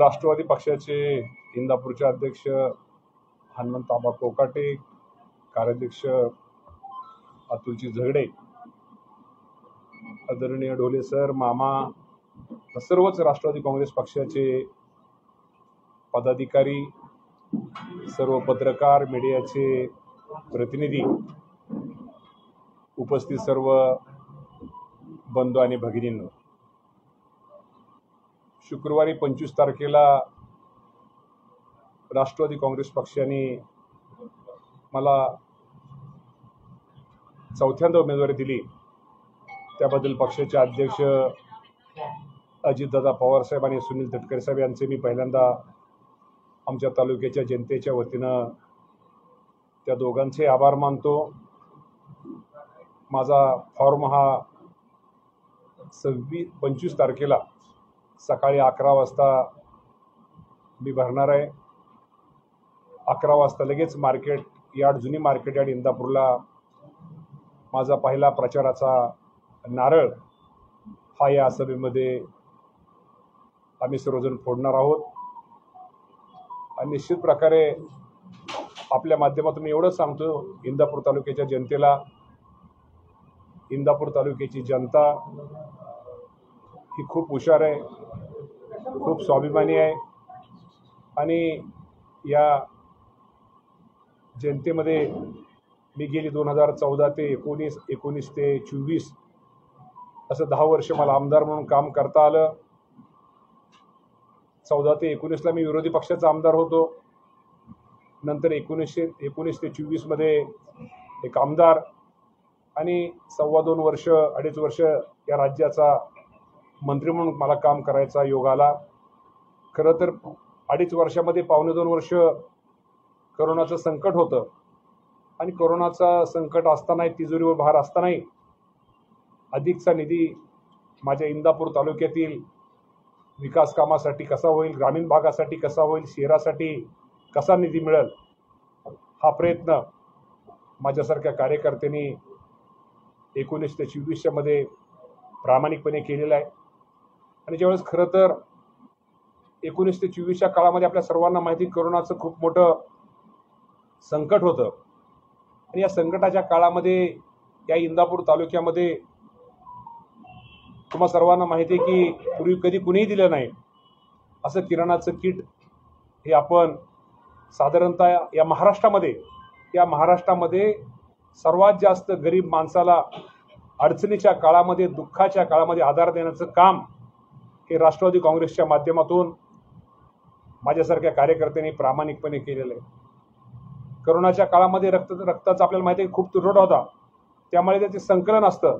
राष्ट्रवादी पक्षाचे इंदापूरचे अध्यक्ष हनुमंतआबा कोकाटे, कार्याध्यक्ष अतुलजी झगडे, आदरणीय ढोले सर, मामा, सर्वच राष्ट्रवादी काँग्रेस पक्षाचे पदाधिकारी, सर्व पत्रकार, मीडियाचे प्रतिनिधी, उपस्थित सर्व बंधू आणि भगिनींनो, शुक्रवारी 25 तारखेला राष्ट्रवादी काँग्रेस पक्षाने मला चौथ्यांदा उमेदवारी दिली, त्याबद्दल पक्षाचे अध्यक्ष अजितदादा पवार साहेब आणि सुनील तटकरे साहेब यांचे मी पहिल्यांदा आमच्या तालुक्याच्या जनतेच्या वतीनं त्या दोघांचे आभार मानतो। माझा फॉर्म हा 25 तारखेला सकाळी 11 वाजता मी भरणार आहे। 11 वाजता लगेच मार्केट यार्ड, जुनी मार्केट यार्ड इंदापूरला माझा पहिला प्रचाराचा नारळ हा या सभेमध्ये आम्ही सर्वजण फोडणार आहोत। आणि निश्चित प्रकारे आपल्या माध्यमातून एवढं सांगतो इंदापूर तालुक्याच्या जनतेला, इंदापूर तालुक्याची जनता ही खूप हुशार आहे, खूप स्वाभिमानी आहे आणि या जनतेमध्ये मी गेली 2014 ते 19 ते 24 असं 10 वर्ष मला आमदार म्हणून काम करता आलं। 14 ते 19ला मी विरोधी पक्षाचा आमदार होतो, नंतर 19 ते 24 मध्ये एक आमदार आणि 2.25 वर्ष 2.5 वर्ष या राज्याचा मंत्री म्हणून मला काम करायचा योग आला। खरं तर 2.5 वर्षामध्ये 2.25 वर्ष करोनाचं संकट होतं आणि करोनाचा संकट असतानाही, तिजोरीवर भार असतानाही अधिकचा निधी माझ्या इंदापूर तालुक्यातील विकास कामासाठी कसा होईल, ग्रामीण भागासाठी कसा होईल, शहरासाठी कसा निधी मिळेल, हा प्रयत्न माझ्यासारख्या कार्यकर्त्यांनी 19 ते 24 मध्ये प्रामाणिकपणे केलेला आहे। आणि ज्यावेळेस खरं तर 19 ते 24 काळामध्ये आपल्या सर्वांना माहिती, करोनाचं खूप मोठं संकट होतं आणि या संकटाच्या काळामध्ये या इंदापूर तालुक्यामध्ये तुम्हा सर्वांना माहिती आहे की पूर्वी कधी कुणीही दिलं नाही असं किराणाचं किट हे आपण साधारणतः या महाराष्ट्रामध्ये सर्वात जास्त गरीब माणसाला अडचणीच्या काळामध्ये, दुःखाच्या काळामध्ये आधार देण्याचं काम हे राष्ट्रवादी काँग्रेसच्या माध्यमातून माझ्यासारख्या कार्यकर्त्यांनी प्रामाणिकपणे केलेलं आहे। करोनाच्या काळामध्ये रक्ताचा आपल्याला माहिती आहे खूप तुटवडा होता, त्यामुळे त्याचे संकलन असतं,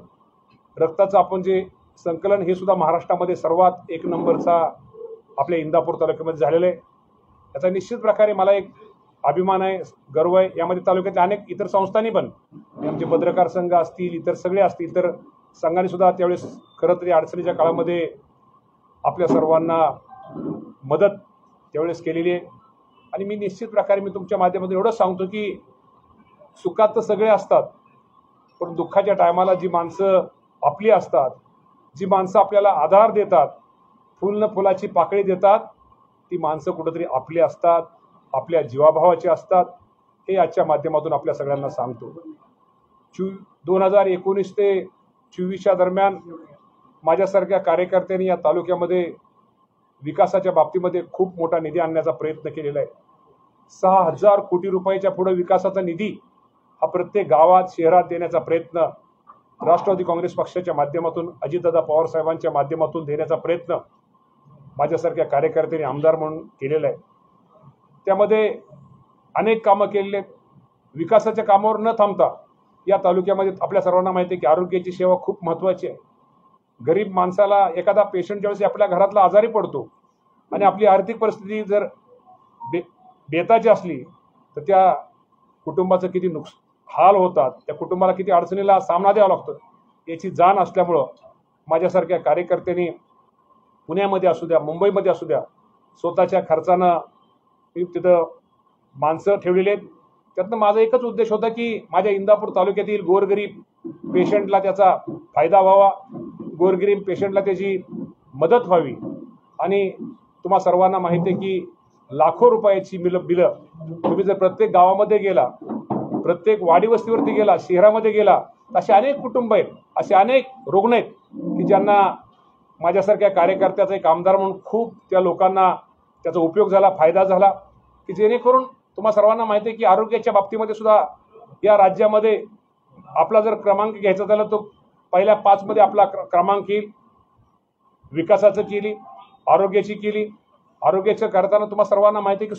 रक्ताचं आपण जे संकलन हे सुद्धा महाराष्ट्रामध्ये सर्वात 1 नंबरचा आपल्या इंदापूर तालुक्यामध्ये झालेलं आहे। याचा निश्चित प्रकारे मला एक अभिमान आहे, गर्व आहे। यामध्ये तालुक्यातल्या अनेक इतर संस्थांनी पण, आमचे पत्रकार संघ असतील, इतर सगळे असतील, इतर संघांनी सुद्धा त्यावेळेस खरं तरी अडचणीच्या काळामध्ये आपल्या सर्वांना मदत त्यावेळेस केलेली आहे। आणि मी निश्चित प्रकारे मी तुमच्या माध्यमातून एवढं सांगतो की सुखात तर सगळे असतात, पण दुःखाच्या टायमाला जी माणसं आपली असतात, जी माणसं आपल्याला आधार देतात, फुल न फुलाची पाकळी देतात, ती माणसं कुठंतरी आपली असतात, आपल्या जीवाभावाची असतात, हे आजच्या माध्यमातून आपल्या सगळ्यांना सांगतो। 2019 ते 24 दरम्यान माझ्यासारख्या कार्यकर्त्यांनी या तालुक्यामध्ये विकासाच्या बाबतीमध्ये खूप मोठा निधी आणण्याचा प्रयत्न केलेला आहे। 6,000 कोटी रुपयाच्या पुढे विकासाचा निधी हा प्रत्येक गावात, शहरात देण्याचा प्रयत्न राष्ट्रवादी काँग्रेस पक्षाच्या माध्यमातून, अजितदादा पवार साहेबांच्या माध्यमातून देण्याचा प्रयत्न माझ्यासारख्या कार्यकर्त्यांनी आमदार म्हणून केलेला आहे। त्यामध्ये अनेक कामं केलेली आहेत। विकासाच्या कामावर न थांबता या तालुक्यामध्ये आपल्या सर्वांना माहिती आहे की आरोग्याची सेवा खूप महत्त्वाची आहे। गरीब माणसाला, एखादा पेशंट ज्यावेळेस आपल्या घरातला आजारी पडतो आणि आपली आर्थिक परिस्थिती जर बेताची असली तर त्या कुटुंबाचं किती हाल होतात, त्या कुटुंबाला किती अडचणीला सामना द्यावा लागतो याची जाण असल्यामुळं माझ्यासारख्या कार्यकर्त्यांनी पुण्यामध्ये असू द्या, मुंबईमध्ये असू द्या, स्वतःच्या खर्चानं तिथं माणसं ठेवलेली आहेत। त्यातनं माझा एकच उद्देश होता की माझ्या इंदापूर तालुक्यातील गोरगरीब पेशंटला त्याचा फायदा व्हावा, गोरगरीब पेशंटला त्याची मदत व्हावी। आणि तुम्हा सर्वांना माहिती आहे की लाखो रुपयाची बिलं तुम्ही जर प्रत्येक गावामध्ये गेला, प्रत्येक वाडी वस्तीवरती गेला, शहरामध्ये गेला, असे अनेक कुटुंब आहेत, असे अनेक रुग्ण आहेत की ज्यांना माझ्यासारख्या कार्यकर्त्याचा एक आमदार म्हणून खूप त्या लोकांना त्याचा उपयोग झाला, फायदा झाला, की जेणेकरून तुम्हा सर्वांना माहिती आहे की आरोग्याच्या बाबतीमध्ये सुद्धा या राज्यामध्ये आपला जर क्रमांक घ्यायचा झाला तो पहिल्या 5 मध्ये आपला क्रमांक येईल. विकासाचं केली, आरोग्याची केली. आरोग्याचं करताना तुम्हा सर्वांना माहिती आहे की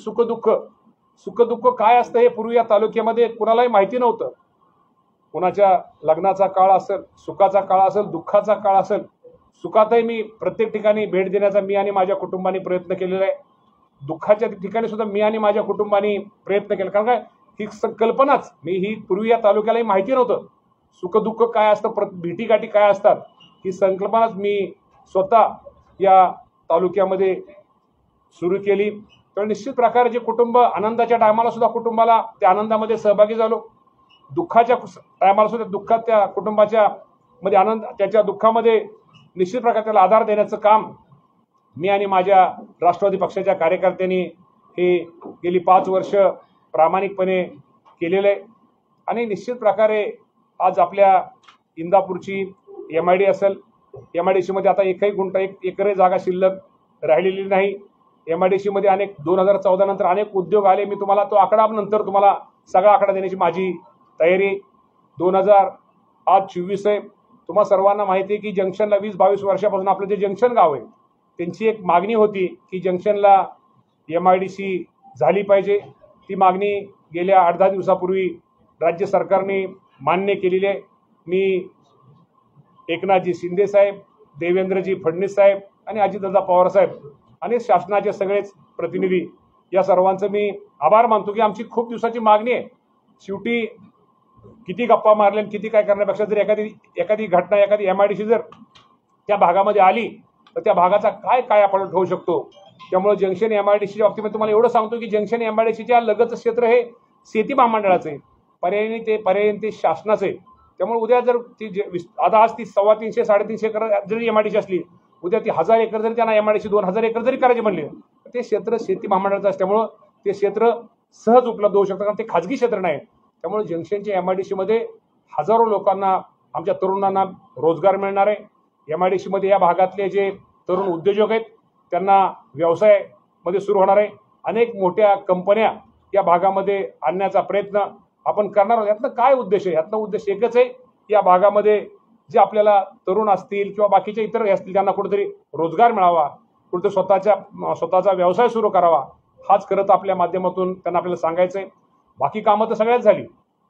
सुखदुःख काय असतं हे पूर्वी या तालुक्यामध्ये कुणालाही माहिती नव्हतं. कुणाच्या लग्नाचा काळ असेल, सुखाचा काळ असेल, दुःखाचा काळ असेल, सुखातही मी प्रत्येक ठिकाणी भेट देण्याचा मी आणि माझ्या कुटुंबाने प्रयत्न केलेला आहे. दुःखाच्या ठिकाणी सुद्धा मी आणि माझ्या कुटुंबाने प्रयत्न केला, कारण काय ही संकल्पनाच ही पूर्वी या तालुक्यालाही माहिती नव्हतं. सुखदुःख काय असतं, भेटीगाठी काय असतात, ही संकल्पनाच मी स्वतः या तालुक्यामध्ये सुरू केली. तर निश्चित प्रकारे जे कुटुंब आनंदाच्या टायमाला सुद्धा कुटुंबाला त्या आनंदामध्ये सहभागी झालो, दुःखाच्या टायमाला सुद्धा दुःखात त्या कुटुंबाच्या मध्ये आनंद, त्याच्या दुःखामध्ये निश्चित प्रकारे त्याला आधार देण्याचं काम मी आणि माझ्या राष्ट्रवादी पक्षाच्या कार्यकर्त्यांनी हे गेली 5 वर्ष प्रामाणिकपणे केलेलं आहे. आणि निश्चित प्रकारे आज आपल्या इंदापूरची MID असेल, MIDC मध्ये आता एकही गुंठा, 1 एकर जागा शिल्लक राहिलेली नाही. MIDC मध्ये अनेक 2014 नंतर अनेक उद्योग आले. मी तुम्हाला तो आकडा नंतर तुम्हाला सगळा आकडा देण्याची माझी तयारी. 2024 आहे. तुम्हा सर्वांना माहिती आहे की जंक्शनला 20-22 वर्षापासून आपलं जे जंक्शन गाव आहे त्यांची एक मागणी होती की जंक्शनला MIDC झाली पाहिजे. ती मागणी गेल्या 8-10 दिवसापूर्वी राज्य सरकारने मान्य केलेली आहे. मी एकनाथजी शिंदे साहेब, देवेंद्रजी फडणवीस साहेब आणि अजितदादा पवार साहेब आणि शासनाचे सगळेच प्रतिनिधी या सर्वांचं मी आभार मानतो की आमची खूप दिवसाची मागणी आहे. शेवटी किती गप्पा मारल्या, किती काय करण्यापेक्षा जर एखादी घटना, एखादी MIDC जर त्या भागामध्ये आली तर त्या भागाचा काय आपण ठेवू शकतो. त्यामुळे जंक्शन MIDCच्या बाबतीमध्ये तुम्हाला एवढं सांगतो की जंक्शन MIDCच्या लगतचं क्षेत्र हे शेती महामंडळाचं आहे, पर्यायी ते शासनाचं आहे. त्यामुळे उद्या जर ती आता आज ती 350-350 एकर जरी MIDC असली, उद्या ती 1000 एकर जरी त्यांना MIDC 2000 एकर जरी करायचे म्हणले तर ते क्षेत्र शेती महामंडळाचं असल्यामुळं ते क्षेत्र सहज उपलब्ध होऊ शकतं, कारण ते खाजगी क्षेत्र नाही. त्यामुळे जंक्शनच्या MIDC मध्ये हजारो लोकांना, आमच्या तरुणांना रोजगार मिळणार आहे. MIDC मध्ये या भागातले जे तरुण उद्योजक आहेत त्यांना व्यवसायामध्ये सुरू होणार आहे. अनेक मोठ्या कंपन्या या भागामध्ये आणण्याचा प्रयत्न आपण करणार आहोत. यातनं काय उद्देश आहे? यातनं उद्देश एकच आहे, या भागामध्ये जे आपल्याला तरुण असतील किंवा बाकीचे इतर असतील त्यांना कुठेतरी रोजगार मिळावा, कुठेतरी स्वतःचा व्यवसाय सुरू करावा. हाच खरं तर आपल्या माध्यमातून त्यांना आपल्याला सांगायचं आहे. बाकी कामं तर सगळ्याच झाली.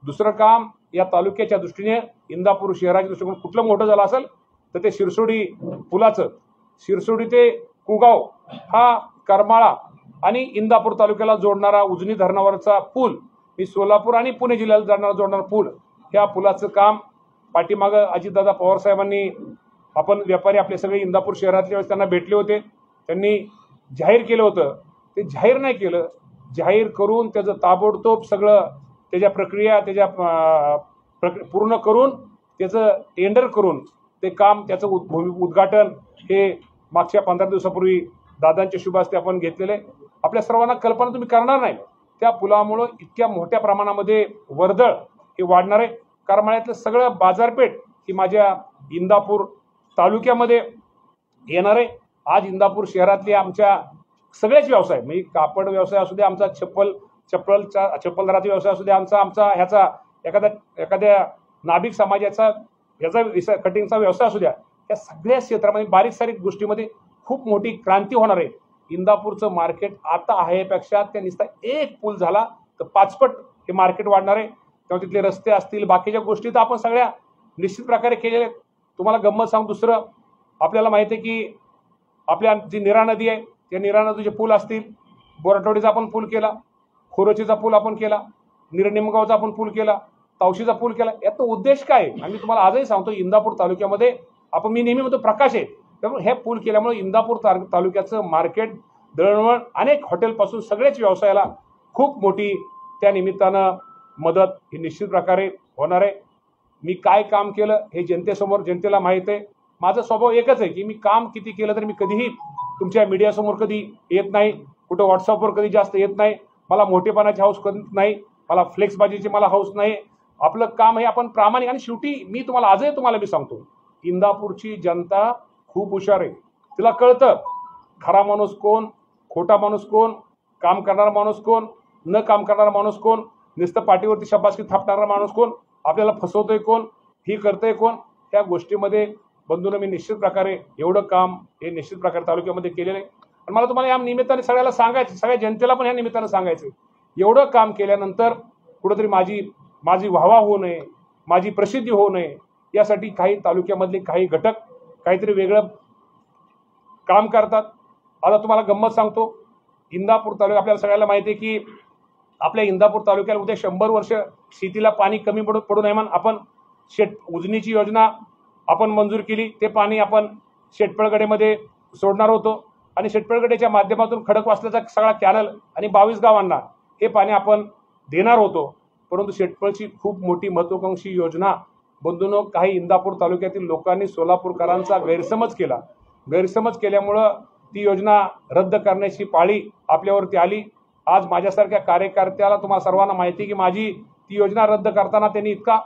दुसरं काम या तालुक्याच्या दृष्टीने, इंदापूर शहराच्या दृष्टीने कुठलं मोठं झालं असेल तर ते शिरसोडी पुलाचं, शिरसोडी ते कुगाव हा करमाळा आणि इंदापूर तालुक्याला जोडणारा उजनी धरणावरचा पूल, मी सोलापूर आणि पुणे जिल्ह्याला जोडणारा पूल, ह्या पुलाचं काम पाठीमागं अजितदादा पवार साहेबांनी, आपण व्यापारी आपले सगळे इंदापूर शहरातले वेळेस त्यांना भेटले होते, त्यांनी जाहीर केलं होतं. ते जाहीर नाही केलं, जाहीर करून त्याचं ताबडतोब सगळं त्याच्या प्रक्रिया पूर्ण करून त्याचं टेंडर करून ते काम, त्याचं उद्घाटन हे मागच्या 15 दिवसापूर्वी दादांच्या शुभ हस्ते आपण घेतलेले. आपल्या सर्वांना कल्पना तुम्ही करणार नाही, त्या पुलामुळं इतक्या मोठ्या प्रमाणामध्ये वर्दळ हे वाढणार आहे. करमाळ्यातलं सगळं बाजारपेठ ही माझ्या इंदापूर तालुक्यामध्ये येणार आहे. आज इंदापूर शहरातले आमच्या सगळेच व्यवसाय, म्हणजे कापड व्यवसाय असू द्या, आमचा चप्पलदाराचा व्यवसाय असू द्या, आमचा ह्याचा एखाद्या नाभिक समाजाचा ह्याचा कटिंगचा व्यवसाय असू द्या, या सगळ्या क्षेत्रामध्ये बारीक सारीक गोष्टीमध्ये खूप मोठी क्रांती होणार आहे. इंदापूरचं मार्केट आता आहेपेक्षा त्या नुसता एक पूल झाला तर 5 पट हे मार्केट वाढणार आहे. तेव्हा तिथले रस्ते असतील, बाकीच्या गोष्टी तर आपण सगळ्या निश्चित प्रकारे केलेल्या आहेत. तुम्हाला गंमत सांग, दुसरं आपल्याला माहिती आहे की आपल्या जी निरा नदी आहे, त्या निरा नदीचे पूल असतील, बोराटवाडीचा आपण पूल केला, खोरोचीचा पूल आपण केला, निमगावचा आपण पूल केला, तावशीचा पूल केला. याचा उद्देश काय आहे? आणि तुम्हाला आजही सांगतो, इंदापूर तालुक्यामध्ये मी नेहमी म्हणतो प्रकाश आहे. त्यामुळे हे पूल केल्यामुळे इंदापूर तालुक्याचं मार्केट, दळणवळण, अनेक हॉटेलपासून सगळेच व्यवसायाला खूप मोठी त्या निमित्तानं मदत ही निश्चित प्रकारे होणार आहे. मी काय काम केलं हे जनतेला माहीत आहे. माझा स्वभाव एकच आहे की मी काम किती केलं तरी मी कधीही तुमच्या मीडियासमोर कधी येत नाही, कुठं व्हॉट्सअपवर कधी जास्त येत नाही, मला मोठेपणाची हौस कधीच नाही, मला फ्लेक्सबाजीची मला हौस नाही. आपलं काम हे आपण प्रामाणिक. आणि शेवटी मी तुम्हाला आजही तुम्हाला मी सांगतो, इंदापूरची जनता खूप हुशार आहे. तिला कळतं खरा माणूस कोण, खोटा माणूस कोण, काम करणारा माणूस कोण, न काम करणारा माणूस कोण, नुसतं पाठीवरती शब्बासकी थापणारा माणूस कोण, आपल्याला फसवतोय कोण, ही करतोय कोण. त्या गोष्टीमध्ये बंधूंनो मी निश्चित प्रकारे एवढं काम हे निश्चित प्रकारे तालुक्यामध्ये केलेलं आहे. आणि मला तुम्हाला या निमित्ताने सगळ्याला सांगायचं, सगळ्या जनतेला पण या निमित्तानं सांगायचं, एवढं काम केल्यानंतर कुठंतरी माझी वाहवा होऊ नये, माझी प्रसिद्धी होऊ नये, यासाठी काही तालुक्यामधले काही घटक काहीतरी वेगळं काम करतात. आता तुम्हाला गंमत सांगतो, इंदापूर तालुका आपल्याला सगळ्याला माहिती आहे की आपल्या इंदापूर तालुक्याला उद्या 100 वर्ष शेतीला पाणी कमी पडू नये म्हणून आपण उजनीची योजना आपण मंजूर केली. ते पाणी आपण शेटपळगडेमध्ये सोडणार होतो आणि शेटपळगडेच्या माध्यमातून खडकवासल्याचा सगळा कॅनल आणि 22 गावांना हे पाणी आपण देणार होतो. परंतु शेटपळची खूप मोठी महत्त्वाकांक्षी योजना बंधूंनो काही इंदापूर तालुक्यातील लोकांनी सोलापूरकरांचा गैरसमज केला. गैरसमज केल्यामुळं ती योजना रद्द करण्याची पाळी आपल्यावरती आली. आज माझ्यासारख्या कार्यकर्त्याला तुम्हाला सर्वांना माहिती की माझी ती योजना रद्द करताना त्यांनी इतका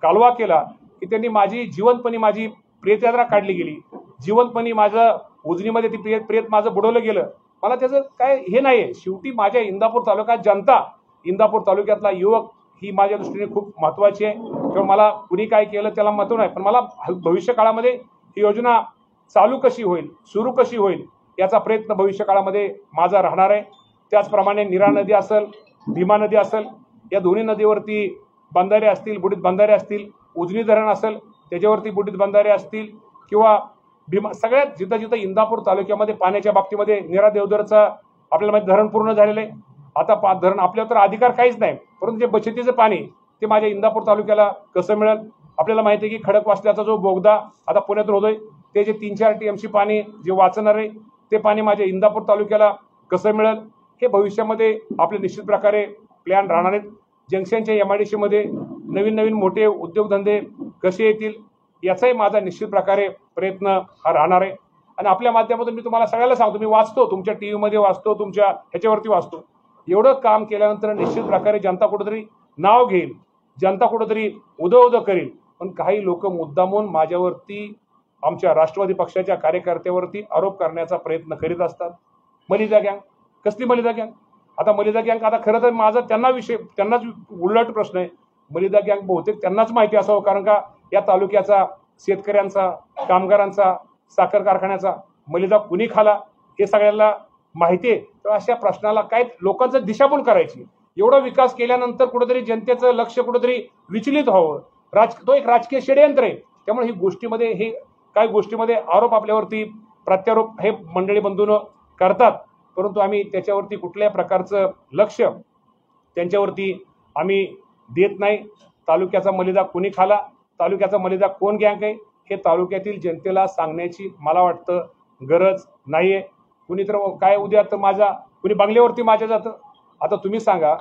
कालवा केला की त्यांनी जिवंतपणी माझी प्रेतयात्रा काढली गेली, जिवंतपणी माझं उजनीमध्ये ती प्रेत माझं बुडवलं गेलं. मला त्याचं काय हे नाही आहे. शेवटी माझ्या इंदापूर तालुक्यात जनता, इंदापूर तालुक्यातला युवक ही माझ्या दृष्टीने खूप महत्त्वाची आहे. किंवा मला कुणी काय केलं त्याला महत्त्व नाही, पण मला भविष्य काळामध्ये ही योजना चालू कशी होईल, सुरू कशी होईल याचा प्रयत्न भविष्य काळामध्ये माझा राहणार आहे. त्याचप्रमाणे नीरा नदी असेल, भीमा नदी असेल, या दोन्ही नदीवरती बंधारे असतील, बुडीत बंधारे असतील, उजनी धरण असेल त्याच्यावरती बुडीत बंधारे असतील, किंवा भीमा, सगळ्यात जिथं जिथं इंदापूर तालुक्यामध्ये पाण्याच्या बाबतीमध्ये नीरा देवधरचा आपल्याला माहिती धरण पूर्ण झालेलं आहे. आता धरण आपल्याला तर अधिकार काहीच नाही, परंतु जे बचतीचं पाणी ते माझ्या इंदापूर तालुक्याला कसं मिळेल. आपल्याला माहिती आहे की खडकवासल्याचा जो बोगदा आता पुण्यातून होतोय, ते जे 3-4 TMC पाणी जे वाचणार आहे ते पाणी माझ्या इंदापूर तालुक्याला कसं मिळेल, हे भविष्यामध्ये आपले निश्चित प्रकारे प्लॅन राहणार आहेत. जंक्शनच्या MIDC मध्ये नवीन नवीन मोठे उद्योगधंदे कसे येतील याचाही माझा निश्चित प्रकारे प्रयत्न हा राहणार आहे. आणि आपल्या माध्यमातून मी तुम्हाला सगळ्याला सांगतो, मी वाचतो, तुमच्या TV मध्ये वाचतो, तुमच्या ह्याच्यावरती वाचतो, एवढं काम केल्यानंतर निश्चित प्रकारे जनता कुठेतरी नाव घेईल, जनता कुठेतरी उदो करेल. पण काही लोक मुद्दामून माझ्यावरती, आमच्या राष्ट्रवादी पक्षाच्या कार्यकर्त्यावरती आरोप करण्याचा प्रयत्न करीत असतात. मलिदा गँग, कसली मलिदा गँग? आता मलिदा गँग, आता खरं तर माझा त्यांनाच उलट प्रश्न आहे. मलिदा गँग बहुतेक त्यांनाच माहिती असावं, कारण का या तालुक्याचा, शेतकऱ्यांचा, कामगारांचा, साखर कारखान्याचा मलिदा कुणी खाला हे सगळ्यांना माहिती आहे. तर अशा प्रश्नाला काय लोकांचं दिशाभूल करायची. एवढा विकास केल्यानंतर कुठेतरी जनतेचं लक्ष कुठेतरी विचलित व्हावं, तो एक राजकीय षडयंत्र आहे. त्यामुळे ही गोष्टीमध्ये, हे काही गोष्टीमध्ये आरोप आपल्यावरती प्रत्यारोप हे मंडळी बंधून करतात, परंतु आम्ही त्याच्यावरती कुठल्याही प्रकारचं लक्ष त्यांच्यावरती आम्ही देत नाही. तालुक्याचा मलिदा कोणी खाला, तालुक्याचा मलिदा कोण गँग आहे, हे तालुक्यातील जनतेला सांगण्याची मला वाटतं गरज नाही आहे. कुणी तर काय उद्या तर कुणी बंगल्यावरती माझ्या जातं. आता तुम्ही सांगा,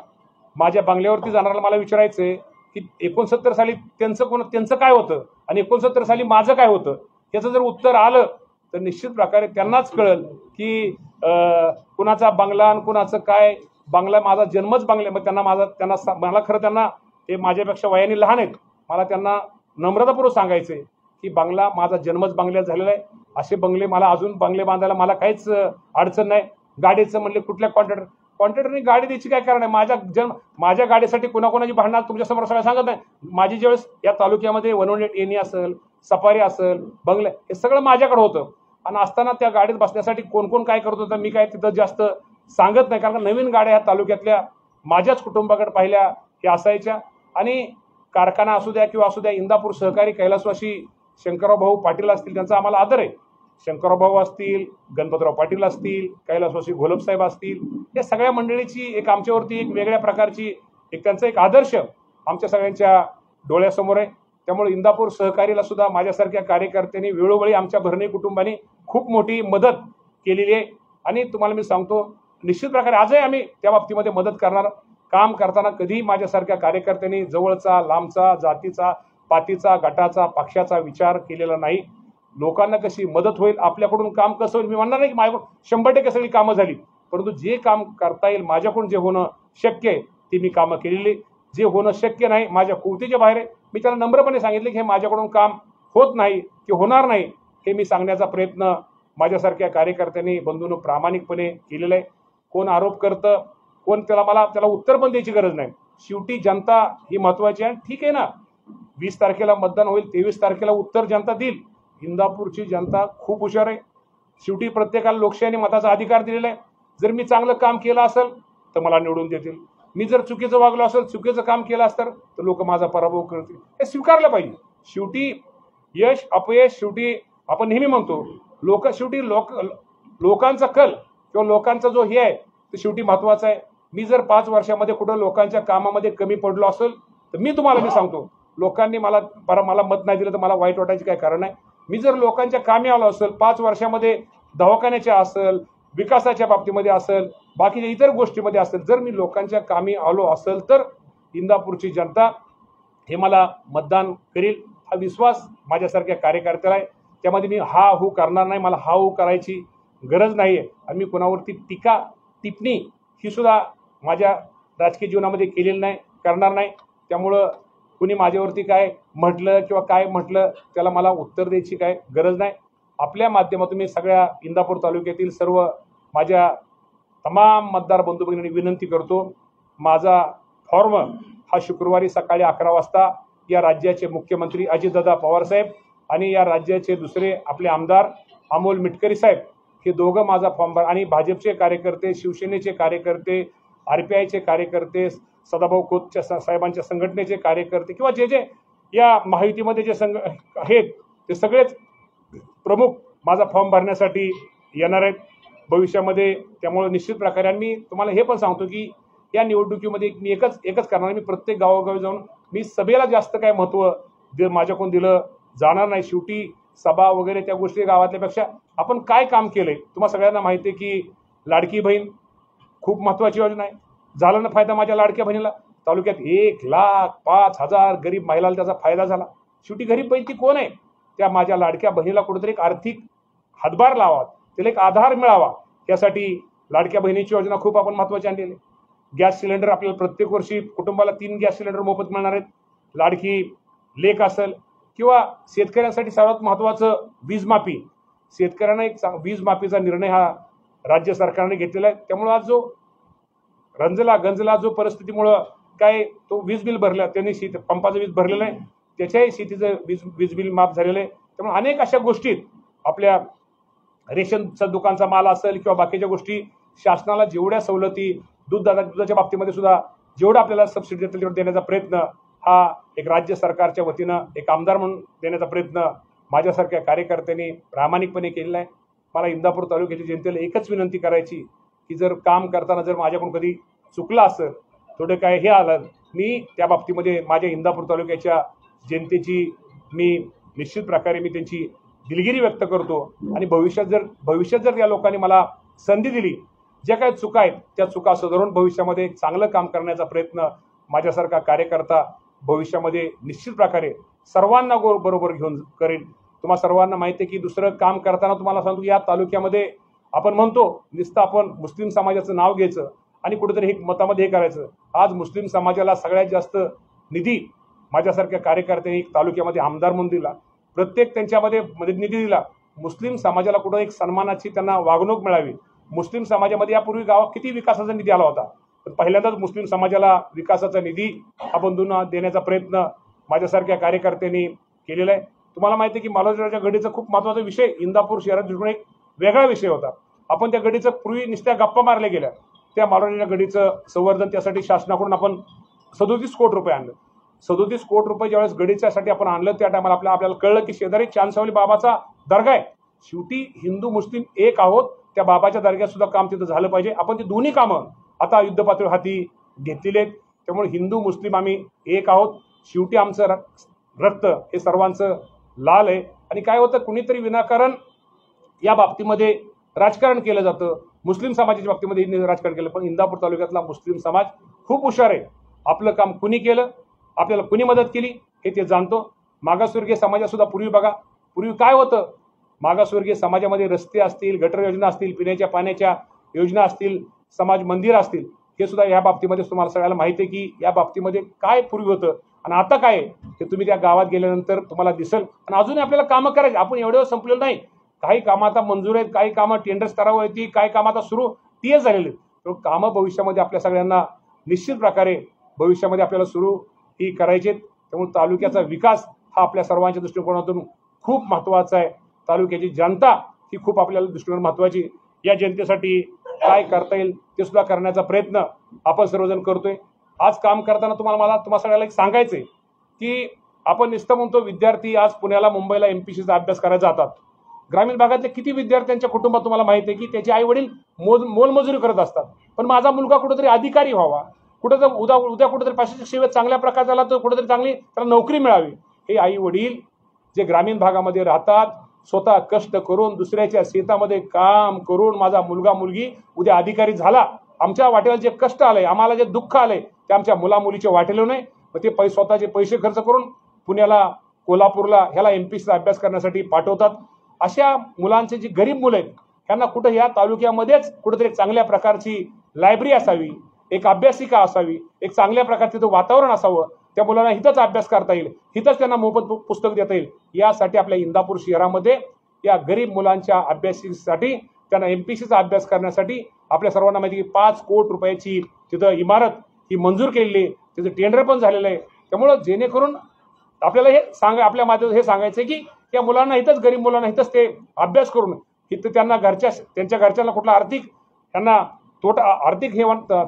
माझ्या बंगल्यावरती जाणाऱ्याला मला विचारायचं आहे की 69 साली त्यांचं काय होतं आणि 69 साली माझं काय होतं. याचं जर उत्तर आलं तर निश्चित प्रकारे त्यांनाच कळेल की कुणाचा बंगला आणि कुणाचं काय. बंगला, माझा जन्मच बंगला, मग मला खरं त्यांना, ते माझ्यापेक्षा वयाने लहान आहेत, मला त्यांना नम्रतापूर्वक सांगायचं आहे की बंगला, माझा जन्मच बंगल्यात झालेला आहे. असे बंगले मला, अजून बंगले बांधायला मला काहीच अडचण नाही. गाडीचं म्हणले कुठल्या कॉन्ट्रॅक्टरने गाडी द्यायची काय कारण आहे. माझ्या गाडीसाठी कुणाकोणाची भांडणार तुमच्यासमोर सगळं सांगत नाही. माझी ज्यावेळेस या तालुक्यामध्ये 118 एनी असेल, सफारी असेल, बंगले, हे सगळं माझ्याकडे होतं. आणि असताना त्या गाडीत बसण्यासाठी कोण कोण काय करत होतं मी काय तिथं जास्त सांगत नाही, कारण नवीन गाड्या ह्या तालुक्यातल्या माझ्याच कुटुंबाकडे पाहिल्या ह्या असायच्या. आणि कारखाना असू द्या किंवा असू द्या, इंदापूर सहकारी कैलासवासी शंकरराव भाऊ पाटील असतील, त्यांचा आम्हाला आदर आहे. शंकरराव भाऊ असतील, गणपतराव पाटील असतील, कैलासवासी घोलपसाहेब असतील, या सगळ्या मंडळीची एक आमच्यावरती एक वेगळ्या प्रकारची त्यांचा एक आदर्श आमच्या सगळ्यांच्या डोळ्यासमोर आहे. त्यामुळे इंदापूर सहकारीला सुद्धा माझ्यासारख्या कार्यकर्त्यांनी वेळोवेळी आमच्या भरणे कुटुंबाने खूप मोठी मदत केलेली आहे. आणि तुम्हाला मी सांगतो, निश्चित प्रकारे आजही आम्ही त्या बाबतीमध्ये मदत करणार. काम करताना कधीही माझ्यासारख्या कार्यकर्त्यांनी जवळचा, लांबचा, जातीचा, पातीचा, गटाचा, पक्षाचा विचार केलेला नाही. लोकांना कशी मदत होईल, आपल्याकडून काम कसं होईल. मी म्हणणार नाही की माझ्याकडून 100% सगळी कामं झाली, परंतु जे काम करता येईल माझ्याकडून जे होणं शक्य आहे ते मी कामं केलेली. जे होणं शक्य नाही, माझ्या कुवतीच्या बाहेर आहे, मी त्याला नम्रपणे सांगितले की हे माझ्याकडून काम होत नाही की होणार नाही, हे मी सांगण्याचा प्रयत्न माझ्यासारख्या कार्यकर्त्यांनी बंधूंनो प्रामाणिकपणे केलेला आहे. कोण आरोप करतं, कोण त्याला उत्तर पण द्यायची गरज नाही. शेवटी जनता ही महत्वाची आहे. ठीक आहे ना, 20 तारखेला मतदान होईल, 23 तारखेला उत्तर जनता देईल. इंदापूरची जनता खूप हुशार आहे. शेवटी प्रत्येकाला लोकशाहीने मताचा अधिकार दिलेला आहे. जर मी चांगलं काम केलं असेल तर मला निवडून देतील, मी जर चुकीचं वागलो असेल, चुकीचं काम केलं असतं तर लोक माझा पराभव करतील. हे स्वीकारलं पाहिजे. शेवटी यश अपयश शेवटी आपण नेहमी म्हणतो शेवटी लोकांचा कल किंवा लोकांचा जो हे आहे ते शेवटी महत्वाचा आहे. मी जर 5 वर्षामध्ये कुठं लोकांच्या कामामध्ये कमी पडलो असेल तर मी सांगतो, लोकांनी मला मत नाही दिलं तर मला वाईट वाटायचं काय कारण आहे. मी जर लोकांच्या कामी आलो असेल, 5 वर्षामध्ये दवाखान्याच्या असेल, विकासाच्या बाबतीमध्ये असेल, बाकीच्या इतर गोष्टीमध्ये असेल, जर मी लोकांच्या कामी आलो असेल तर इंदापूरची जनता हे मला मतदान करील. हा विश्वास माझ्यासारख्या कार्यकर्त्याला आहे. त्यामध्ये मी हा हू करणार नाही, मला हा हू करायची गरज नाही आहे. आणि मी कोणावरती टीका टिप्पणी ही सुद्धा माझ्या राजकीय जीवनामध्ये केलेली नाही, करणार नाही. त्यामुळं कुणी माझ्यावरती काय म्हटलं किंवा काय म्हटलं त्याला मला उत्तर द्यायची काय गरज नाही. आपल्या माध्यमातून मी सगळ्या इंदापूर तालुक्यातील सर्व माझ्या तमाम मतदार बंधू भगिनींनी विनंती करतो, माझा फॉर्म हा शुक्रवारी सकाळी 11 वाजता या राज्याचे मुख्यमंत्री अजितदादा पवार साहेब आणि या राज्याचे दुसरे आपले आमदार अमोल मिटकरी साहेब हे दोघं माझा फॉर्म भर, आणि भाजपचे कार्यकर्ते, शिवसेनेचे कार्यकर्ते, RPIचे कार्यकर्ते, सदाभाऊ खोतच्या साहेबांच्या संघटनेचे कार्यकर्ते किंवा जे या महायुतीमध्ये जे आहेत ते सगळेच प्रमुख माझा फॉर्म भरण्यासाठी येणार आहेत भविष्यामध्ये. त्यामुळे निश्चित प्रकारे मी तुम्हाला हे पण सांगतो की या निवडणुकीमध्ये मी एकच करणार, मी प्रत्येक गावोगावी जाऊन मी सभेला जास्त काय महत्त्व माझ्याकडून दिलं जाणार नाही. शेवटी सभा वगैरे त्या गोष्टी गावातल्यापेक्षा आपण काय काम केलंय. तुम्हाला सगळ्यांना माहिती आहे की लाडकी बहीण खूप महत्त्वाची योजना आहे. झाला ना फायदा माझ्या लाडक्या बहिणीला. तालुक्यात 1,05,000 गरीब महिलाला त्याचा फायदा झाला. शेवटी गरीब बहीण ती कोण आहे, त्या माझ्या लाडक्या बहिणीला कुठेतरी एक आर्थिक हातभार लावा, त्याला एक आधार मिळावा, यासाठी लाडक्या बहिणीची योजना खूप आपण महत्त्वाची आणलेली आहे. गॅस सिलेंडर आपल्याला प्रत्येक वर्षी कुटुंबाला 3 गॅस सिलेंडर मोफत मिळणार आहेत. लाडकी लेक असेल किंवा शेतकऱ्यांसाठी सर्वात महत्त्वाचं वीज माफी. शेतकऱ्यांना एक वीज माफीचा निर्णय हा राज्य सरकारने घेतलेला आहे. त्यामुळे आज जो गंजला जो परिस्थितीमुळं काय तो वीज बिल भरलं, त्यांनी पंपाचं वीज भरलेलं आहे, त्याच्याही शेतीचं वीज बिल माफ झालेलं आहे. त्यामुळे अनेक अशा गोष्टीत आपल्या रेशनचं दुकानचा माल असेल किंवा बाकीच्या गोष्टी शासनाला जेवढ्या सवलती दुधाच्या बाबतीमध्ये सुद्धा जेवढं आपल्याला सबसिडी देतील तेवढं देण्याचा प्रयत्न हा एक राज्य सरकारच्या वतीनं एक आमदार म्हणून देण्याचा प्रयत्न माझ्यासारख्या कार्यकर्त्यांनी प्रामाणिकपणे केलेला आहे. मला इंदापूर तालुक्याच्या जनतेला एकच विनंती करायची की जर काम करताना जर माझ्याकडून कधी चुकलं असेल, थोडं काय हे आलं, मी त्या बाबतीमध्ये माझ्या इंदापूर तालुक्याच्या जनतेची मी निश्चित प्रकारे मी त्यांची दिलगिरी व्यक्त करतो. आणि भविष्यात जर या लोकांनी मला संधी दिली, ज्या काही चुका आहेत त्या चुका सुधारून भविष्यामध्ये चांगलं काम करण्याचा प्रयत्न माझ्यासारखा कार्यकर्ता भविष्यामध्ये निश्चित प्रकारे सर्वांना बरोबर घेऊन करेल. तुम्हाला सर्वांना माहिती आहे की दुसरं काम करताना तुम्हाला सांगतो या तालुक्यामध्ये आपण म्हणतो नुसतं आपण मुस्लिम समाजाचं नाव घ्यायचं आणि कुठेतरी हे मतामध्ये हे करायचं. आज मुस्लिम समाजाला सगळ्यात जास्त निधी माझ्यासारख्या कार्यकर्त्यांनी तालुक्यामध्ये आमदार म्हणून दिला, प्रत्येक त्यांच्यामध्ये निधी दिला. मुस्लिम समाजाला कुठं एक सन्मानाची त्यांना वागणूक मिळावी. मुस्लिम समाजामध्ये यापूर्वी गावात किती विकासाचा निधी आला होता, पण पहिल्यांदाच मुस्लिम समाजाला विकासाचा निधी हा बंधूंना देण्याचा प्रयत्न माझ्यासारख्या कार्यकर्त्यांनी केलेला आहे. तुम्हाला माहिती आहे की मालोजीराजा गडीचा खूप महत्त्वाचा विषय इंदापूर शहरात दृष्टीने एक वेगळा विषय होता. आपण त्या गडीचं पूर्वी नुसत्या गप्पा मारल्या गेल्या, त्या मालोजीराजा गडीचं संवर्धन त्यासाठी शासनाकडून आपण 37 कोटी रुपये आणलं. 37 कोटी रुपये ज्यावेळेस गडीच्यासाठी आपण आणलं त्या टायमाला आपल्याला कळलं की शेजारी चांदसावली बाबाचा दर्गा आहे. शेवटी हिंदू मुस्लिम एक आहोत, त्या बाबाच्या दर्ग्यात सुद्धा काम तिथं झालं पाहिजे. आपण ती दोन्ही कामं आता युद्धपातळीवर हाती घेतलेली आहेत. त्यामुळे हिंदू मुस्लिम आम्ही एक आहोत. शेवटी आमचं रक्त हे सर्वांचं लाल आहे. आणि काय होतं, कुणीतरी विनाकारण या बाबतीमध्ये राजकारण केलं जातं, मुस्लिम समाजाच्या बाबतीमध्ये राजकारण केलं. पण इंदापूर तालुक्यातला मुस्लिम समाज खूप हुशार आहे. आपलं काम कुणी केलं, आपल्याला कुणी मदत केली हे ते जाणतो. मागासवर्गीय समाजात सुद्धा पूर्वी बघा, पूर्वी काय होतं, मागासवर्गीय समाजामध्ये रस्ते असतील, गटर योजना असतील, पिण्याच्या पाण्याच्या योजना असतील, समाज मंदिर असतील, हे सुद्धा या बाबतीमध्ये तुम्हाला सगळ्याला माहिती आहे की या बाबतीमध्ये काय पूर्वी होतं आणि आता काय आहे ते तुम्ही त्या गावात गेल्यानंतर तुम्हाला दिसेल. आणि अजूनही आपल्याला कामं करायची, आपण एवढं संपलेलं नाही. काही कामं आता मंजूर आहेत, काही कामं टेंडर स्तरावर येतील, काही कामं आता सुरू टीए झालेली आहेत. तर कामं भविष्यामध्ये आपल्या सगळ्यांना निश्चित प्रकारे भविष्यामध्ये आपल्याला सुरू ही करायची आहेत. त्यामुळे तालुक्याचा विकास हा आपल्या सर्वांच्या दृष्टिकोनातून खूप महत्त्वाचा आहे. तालुक्याची जनता ही खूप आपल्याला दृष्टिकोन महत्त्वाची. या जनतेसाठी काय करता येईल ते सुद्धा करण्याचा प्रयत्न आपण सर्वजण करतोय. आज काम करताना तुम्हाला सगळ्याला एक सांगायचंय की आपण नुसतं म्हणतो विद्यार्थी आज पुण्याला मुंबईला एमपीसीचा अभ्यास करायला जातात. ग्रामीण भागातले किती विद्यार्थ्यांच्या कुटुंबात तुम्हाला माहिती आहे की त्याचे आई वडील मोलमजुरी करत असतात. पण माझा मुलगा कुठेतरी अधिकारी व्हावा, कुठेतरी उद्या कुठेतरी प्रशासकीय सेवेत चांगल्या प्रकारे झाला तर कुठेतरी चांगली त्याला नोकरी मिळावी. हे आई वडील जे ग्रामीण भागामध्ये राहतात, स्वतः कष्ट करून दुसऱ्याच्या शेतामध्ये काम करून माझा मुलगा मुलगी उद्या अधिकारी झाला, आमच्या वाटेला जे कष्ट आलंय, आम्हाला जे दुःख आलंय ते आमच्या मुलामुलीच्या वाटेला नाही. मग ते स्वतःचे पैसे खर्च करून पुण्याला, कोल्हापूरला ह्याला एमपीसीचा अभ्यास करण्यासाठी पाठवतात. अशा मुलांचे जी गरीब मुलं आहेत त्यांना कुठं या तालुक्यामध्येच कुठेतरी चांगल्या प्रकारची लायब्ररी असावी, एक अभ्यासिका असावी, एक चांगल्या प्रकारचं तिथं वातावरण असावं, त्या मुलांना हिथंच अभ्यास करता येईल, हिथंच त्यांना मोफत पुस्तक देता येईल. यासाठी आपल्या इंदापूर शहरामध्ये या गरीब मुलांच्या अभ्यासासाठी, त्यांना एमपीसीचा अभ्यास करण्यासाठी आपल्या सर्वांना माहिती की 5 कोटी रुपयाची तिथं इमारत ही मंजूर केलेली आहे, तिथं टेंडर पण झालेलं आहे. त्यामुळं जेणेकरून आपल्याला हे आपल्या माध्यमातून हे सांगायचं आहे की त्या मुलांना इथंच, गरीब मुलांना इथंच ते अभ्यास करून इथं त्यांना त्यांच्या घरच्यांना कुठला आर्थिक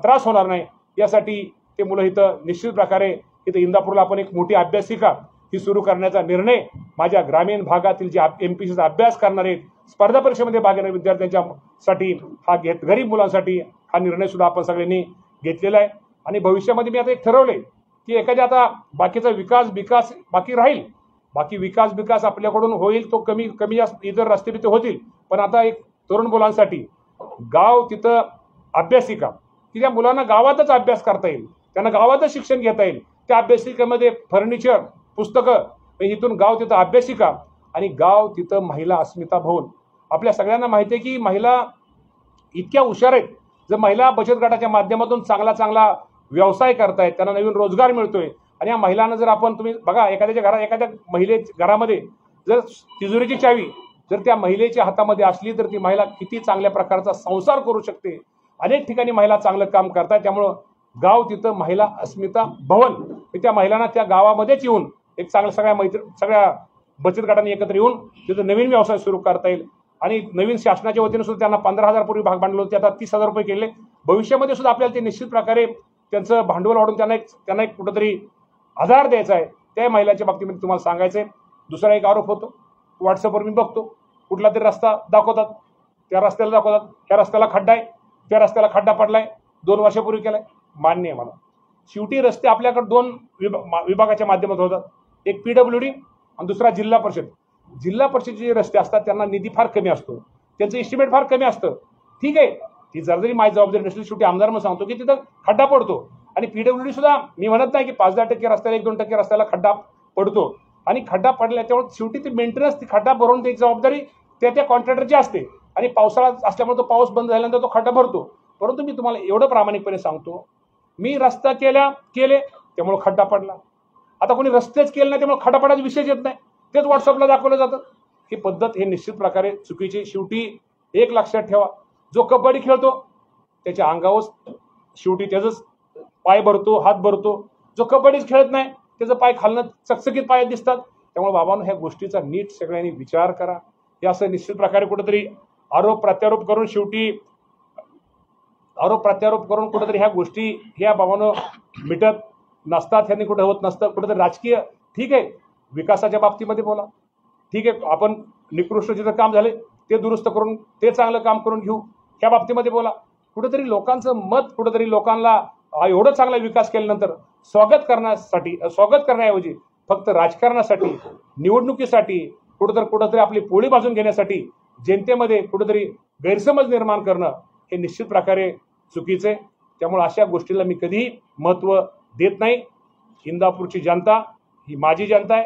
त्रास होणार नाही, यासाठी ते मुलं इथं निश्चित प्रकारे इथं इंदापूरला आपण एक मोठी अभ्यासिका ही सुरू करण्याचा निर्णय माझ्या ग्रामीण भागातील जे एमपीसीचा अभ्यास करणारे स्पर्धा परीक्षेमध्ये भाग घेणारे विद्यार्थ्यांच्यासाठी गरीब मुलांसाठी हा निर्णय सुद्धा आपण सगळ्यांनी घेतलेला आहे. आणि भविष्यामध्ये मी आता एक ठरवलंय की एखाद्या आता बाकीचा विकास बाकी राहील, बाकी विकास आपल्याकडून होईल, तो कमी जास्त इतर रस्ते बिते होतील. पण आता एक तरुण मुलांसाठी गाव तिथं अभ्यासिका की त्या मुलांना गावातच अभ्यास करता येईल, त्यांना गावातच शिक्षण घेता येईल. त्या अभ्यासिकेमध्ये फर्निचर, पुस्तकं, इथून गाव तिथं अभ्यासिका आणि गाव तिथं महिला अस्मिता भवन. आपल्या सगळ्यांना माहिती आहे की महिला इतक्या हुशार आहेत. जर महिला बचत गटाच्या माध्यमातून चांगला व्यवसाय करतायत, त्यांना नवीन रोजगार मिळतोय. आणि या महिलांना जर तुम्ही बघा, एखाद्या घरामध्ये जर तिजोरीची चावी जर त्या महिलेच्या हातामध्ये असली तर ती महिला किती चांगल्या प्रकारचा संसार करू शकते. अनेक ठिकाणी महिला चांगलं काम करतात. त्यामुळं गाव तिथं महिला अस्मिता भवन, त्या महिलांना त्या गावामध्येच येऊन एक चांगलं सगळ्या बचत गटांनी एकत्र येऊन तिथं नवीन व्यवसाय सुरू करता येईल. आणि नवीन शासनाच्या वतीने सुद्धा त्यांना 15,000 पूर्वी भाग भांडवल होते, आता 30,000 रुपये केले. भविष्यामध्ये सुद्धा आपल्याला ते निश्चित प्रकारे त्यांचं भांडवल वाढून त्यांना एक कुठंतरी आधार द्यायचा आहे. त्या महिलांच्या बाबतीमध्ये तुम्हाला सांगायचं आहे. दुसरा एक आरोप होतो, व्हॉट्सअपवर मी बघतो कुठला तरी रस्ता दाखवतात, त्या रस्त्याला खड्डा आहे, त्या रस्त्याला खड्डा पडलाय, 2 वर्षापूर्वी केलाय. मान्य आहे मला. शेवटी रस्ते आपल्याकडे 2 विभागाच्या माध्यमातून होतात, एक PWD आणि दुसरा जिल्हा परिषद. जिल्हा परिषदेचे जे रस्ते असतात त्यांना निधी फार कमी असतो, त्यांचं एस्टिमेट फार कमी असतं. ठीक आहे, ती जरी माझी जबाबदारी नसली, शेवटी आमदार म्हणून सांगतो की तिथं खड्डा पडतो. आणि PWD सुद्धा मी म्हणत नाही की 5-10% रस्त्याला 1-2% रस्त्याला खड्डा पडतो. आणि खड्डा पडल्याच्यामुळे शेवटी ती मेंटेनन्स, ती खड्डा भरून द्यायची जबाबदारी त्या कॉन्ट्रॅक्टरची असते. आणि पावसाळा असल्यामुळे तो पाऊस बंद झाल्यानंतर तो खड्डा भरतो. परंतु मी तुम्हाला एवढं प्रामाणिकपणे सांगतो, मी रस्ता केले त्यामुळे खड्डा पडला. आता कोणी रस्तेच केले नाही त्यामुळे खड्डा पडायचा विषयच येत नाही, तेच व्हॉट्सअपला दाखवलं जातं. ही पद्धत हे निश्चित प्रकारे चुकीची. शेवटी एक लक्षात ठेवा, जो कबड्डी खेळतो त्याच्या अंगावर शेवटी त्याचंच पाय भरतो, हात भरतो. जो कबड्डीच खेळत नाही त्याचं पाय खालनं चकचकीत पाय दिसतात. त्यामुळे बाबांनो, ह्या गोष्टीचा नीट सगळ्यांनी विचार करा. हे असं निश्चित प्रकारे कुठेतरी आरोप प्रत्यारोप करून कुठेतरी ह्या गोष्टी ह्या बाबांनो मिटत नसतात, ह्यांनी कुठे होत नसतं. कुठेतरी राजकीय, ठीक आहे, विकासाच्या बाबतीमध्ये बोला, ठीक आहे, आपण निकृष्ट जिथं काम झाले ते दुरुस्त करून ते चांगलं काम करून घेऊ, ह्या बाबतीमध्ये बोला. कुठेतरी लोकांचं मत, कुठेतरी लोकांना एवढं चांगला विकास केल्यानंतर स्वागत करण्याऐवजी फक्त राजकारणासाठी, निवडणुकीसाठी, कुठेतरी आपली पोळी भाजून घेण्यासाठी जनतेमध्ये कुठेतरी गैरसमज निर्माण करणं हे निश्चित प्रकारे चुकीचं आहे. त्यामुळे अशा गोष्टीला मी कधीही महत्त्व देत नाही. इंदापूरची जनता ही माझी जनता आहे.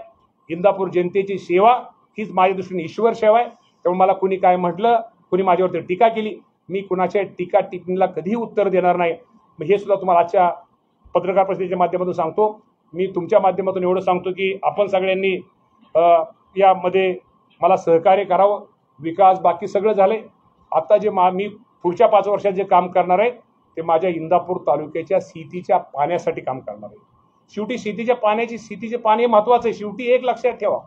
इंदापूर जनतेची सेवा हीच माझ्या दृष्टीने ईश्वर सेवा आहे. त्यामुळे मला कुणी काय म्हटलं, कुणी माझ्यावरती टीका केली, मी कुणाच्या टीका टिप्पणीला कधीही उत्तर देणार नाही. हे सुद्धा तुम्हाला आजच्या पत्रकार परिषदेच्या माध्यमातून सांगतो. मी तुमच्या माध्यमातून एवढं सांगतो की आपण सगळ्यांनी यामध्ये मला सहकार्य करावं. विकास बाकी सगळं झालंय. आता जे मी पुढच्या 5 वर्षात जे काम करणार आहे ते माझ्या इंदापूर तालुक्याच्या शेतीच्या पाण्यासाठी काम करणार आहे. शेवटी शेतीचे पाणी महत्वाचं आहे. शेवटी एक लक्षात ठेवा,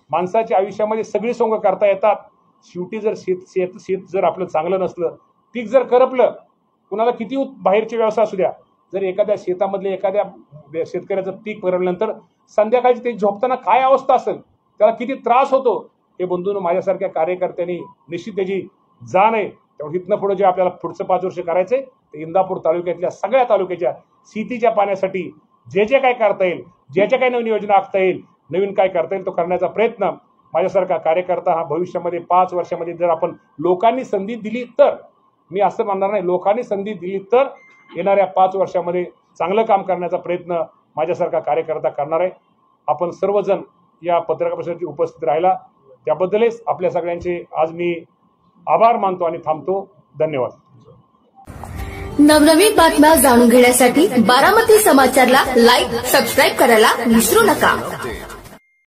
माणसाच्या आयुष्यामध्ये सगळी सोंग करता येतात. शेवटी जर शेत जर आपलं चांगलं नसलं, पीक जर करपलं, कुणाला किती बाहेरचे व्यवसाय असू द्या, जर एखाद्या शेतामधले एखाद्या शेतकऱ्याचं पीक करपल्यानंतर संध्याकाळची ते झोपताना काय अवस्था असेल, त्याला किती त्रास होतो, हे बंधूंनो माझ्यासारख्या कार्यकर्त्यांनी निश्चित त्याची जाण आहे. त्यामुळे इथनं पुढे जे आपल्याला पुढचं 5 वर्ष करायचंय ते इंदापूर तालुक्यातल्या सगळ्या तालुक्याच्या शेतीच्या पाण्यासाठी जे काय करता येईल, ज्याच्या काही नवीन योजना आखता येईल, नवीन काय करता येईल तो करण्याचा प्रयत्न माझ्यासारखा कार्यकर्ता हा भविष्यामध्ये 5 वर्षामध्ये जर आपण लोकांनी संधी दिली तर, मी असं म्हणणार नाही, लोकांनी संधी दिली तर येणाऱ्या 5 वर्षामध्ये चांगलं काम करण्याचा प्रयत्न माझ्यासारखा कार्यकर्ता करणार आहे. आपण सर्वजण या पत्रकार परिषदेची उपस्थित राहिला त्याबद्दलच आपल्या सगळ्यांचे आज मी आभार मानतो आणि थांबतो. धन्यवाद. नवनवीन बातम्या जाणून घेण्यासाठी बारामती समाचारला लाईक, सबस्क्राईब करायला विसरू नका.